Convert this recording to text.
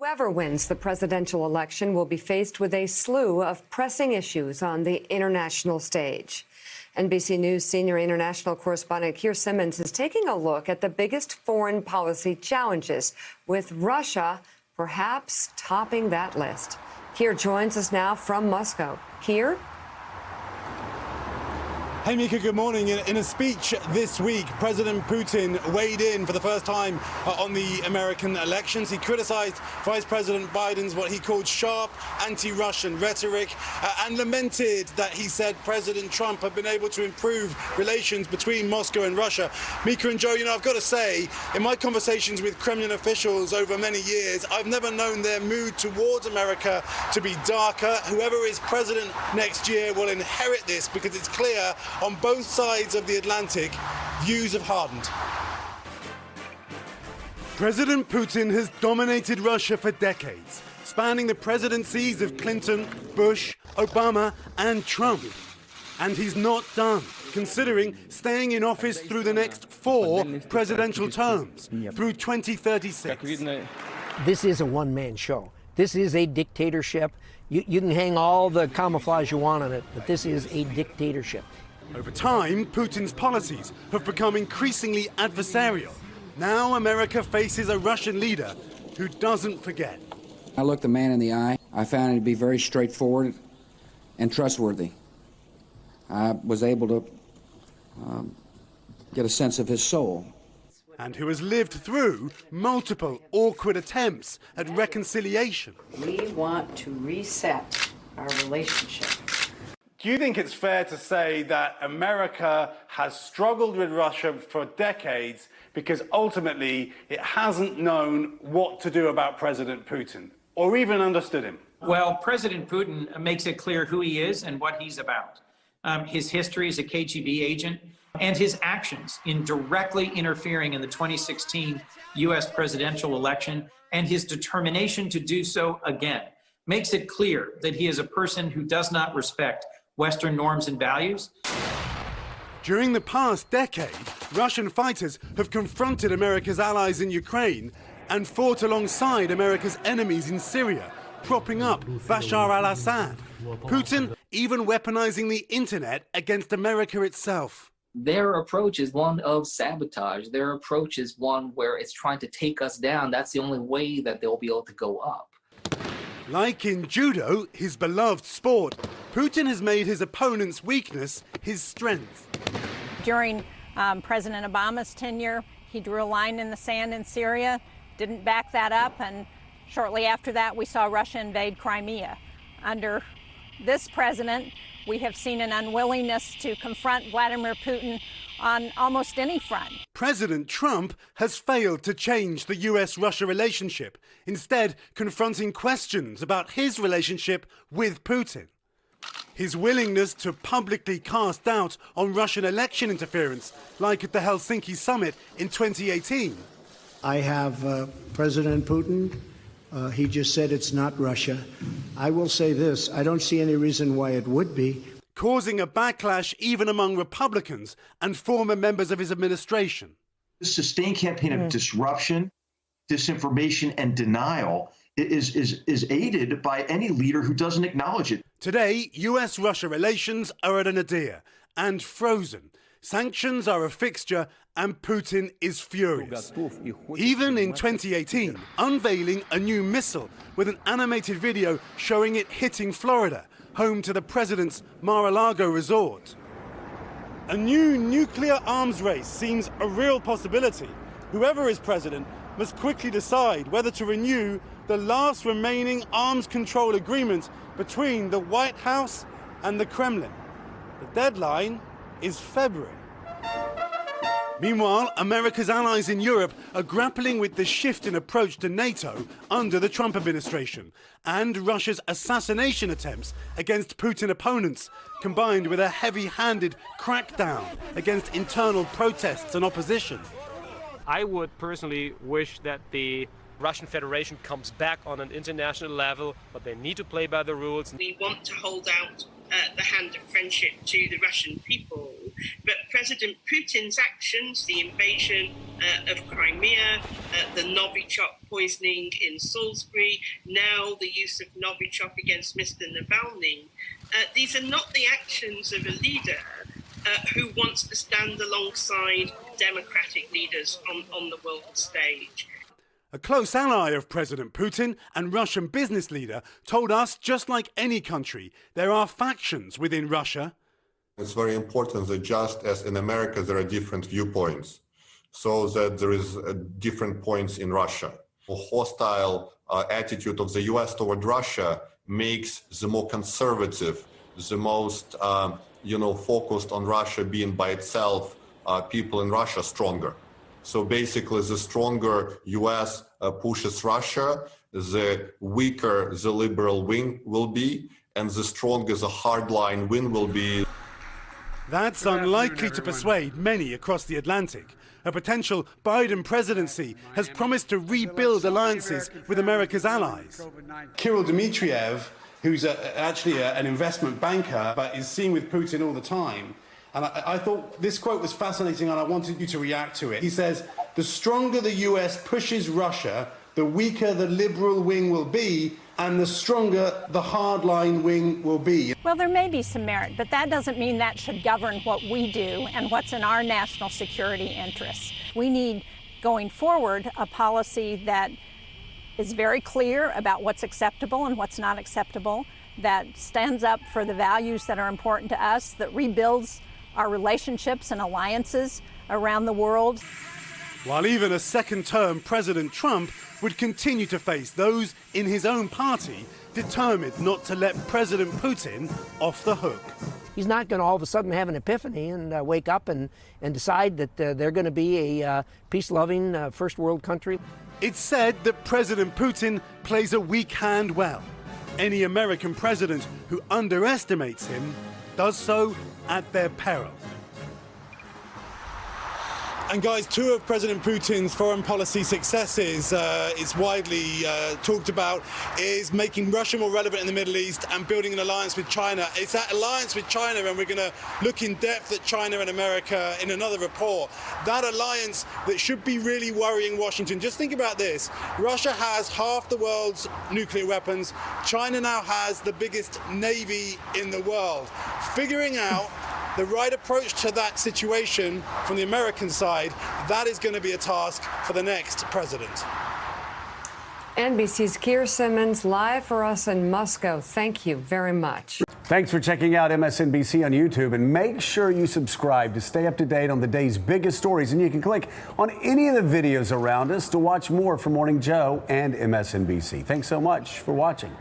Whoever wins the presidential election will be faced with a slew of pressing issues on the international stage. NBC News senior international correspondent Keir Simmons is taking a look at the biggest foreign policy challenges, with Russia perhaps topping that list. Keir joins us now from Moscow. Keir? Hey, Mika, good morning. In a speech this week, President Putin weighed in for the first time on the American elections. He criticized Vice President Biden's what he called sharp anti-Russian rhetoric and lamented that he said President Trump had been able to improve relations between Moscow and Russia. Mika and Joe, I've got to say, in my conversations with Kremlin officials over many years, I've never known their mood towards America to be darker. Whoever is president next year will inherit this, because it's clear on both sides of the Atlantic, views have hardened. President Putin has dominated Russia for decades, spanning the presidencies of Clinton, Bush, Obama and Trump. And he's not done, considering staying in office through the next 4 presidential terms, through 2036. This is a one-man show. This is a dictatorship. You can hang all the camouflage you want on it, but this is a dictatorship. Over time, Putin's policies have become increasingly adversarial. Now America faces a Russian leader who doesn't forget. I looked the man in the eye. I found him to be very straightforward and trustworthy. I was able to get a sense of his soul. And who has lived through multiple awkward attempts at reconciliation. We want to reset our relationship. Do you think it's fair to say that America has struggled with Russia for decades because ultimately it hasn't known what to do about President Putin, or even understood him? Well, President Putin makes it clear who he is and what he's about. His history as a KGB agent and his actions in directly interfering in the 2016 U.S. presidential election, and his determination to do so again, makes it clear that he is a person who does not respect Western norms and values. During the past decade, Russian fighters have confronted America's allies in Ukraine and fought alongside America's enemies in Syria, propping up Bashar al-Assad. Putin even weaponizing the internet against America itself. Their approach is one of sabotage. Their approach is one where it's trying to take us down. That's the only way that they'll be able to go up. Like in judo, his beloved sport, Putin has made his opponent's weakness his strength. During President Obama's tenure, he drew a line in the sand in Syria, didn't back that up, and shortly after that, we saw Russia invade Crimea. Under this president, we have seen an unwillingness to confront Vladimir Putin on almost any front. President Trump has failed to change the US-Russia relationship, instead confronting questions about his relationship with Putin. His willingness to publicly cast doubt on Russian election interference, like at the Helsinki summit in 2018. I have President Putin. He just said it's not Russia. I will say this, I don't see any reason why it would be. Causing a backlash even among Republicans and former members of his administration. This sustained campaign of disruption, disinformation, and denial is aided by any leader who doesn't acknowledge it. Today, US-Russia relations are at a nadir and frozen. Sanctions are a fixture and Putin is furious. Even in 2018, unveiling a new missile with an animated video showing it hitting Florida, home to the president's Mar-a-Lago resort. A new nuclear arms race seems a real possibility. Whoever is president must quickly decide whether to renew the last remaining arms control agreement between the White House and the Kremlin. The deadline is February. Meanwhile, America's allies in Europe are grappling with the shift in approach to NATO under the Trump administration and Russia's assassination attempts against Putin opponents, combined with a heavy-handed crackdown against internal protests and opposition. I would personally wish that the Russian Federation comes back on an international level, but they need to play by the rules. We want to hold out the hand of friendship to the Russian people, But President Putin's actions, the invasion of Crimea, the Novichok poisoning in Salisbury, now the use of Novichok against Mr. Navalny, these are not the actions of a leader who wants to stand alongside democratic leaders on the world stage. A close ally of President Putin and Russian business leader told us, just like any country, there are factions within Russia. It's very important that just as in America there are different viewpoints, so that there is different points in Russia. A hostile attitude of the US toward Russia makes the more conservative, the most focused on Russia being by itself, people in Russia stronger. So basically, the stronger US pushes Russia, the weaker the liberal wing will be, and the stronger the hardline wing will be. That's unlikely to persuade many across the Atlantic. A potential Biden presidency has promised to rebuild alliances with America's allies. Kirill Dmitriev, who's actually an investment banker, but is seen with Putin all the time. And I thought this quote was fascinating, and I wanted you to react to it. He says, "The stronger the US pushes Russia, the weaker the liberal wing will be, and the stronger the hardline wing will be." Well, there may be some merit, but that doesn't mean that should govern what we do and what's in our national security interests. We need, going forward, a policy that is very clear about what's acceptable and what's not acceptable, that stands up for the values that are important to us, that rebuilds our relationships and alliances around the world. While even a second-term President Trump would continue to face those in his own party determined not to let President Putin off the hook. He's not going to all of a sudden have an epiphany and wake up and decide that they're going to be a peace-loving first world country. It's said that President Putin plays a weak hand well. Any American president who underestimates him does so at their peril. And guys, two of President Putin's foreign policy successes is widely talked about is making Russia more relevant in the Middle East and building an alliance with China. It's that alliance with China, and we're going to look in depth at China and America in another report. That alliance that should be really worrying Washington. Just think about this. Russia has half the world's nuclear weapons. China now has the biggest navy in the world. Figuring out the right approach to that situation from the American side, that is going to be a task for the next president. NBC's Keir Simmons live for us in Moscow. Thank you very much. Thanks for checking out MSNBC on YouTube, and make sure you subscribe to stay up to date on the day's biggest stories. And you can click on any of the videos around us to watch more from Morning Joe and MSNBC. Thanks so much for watching.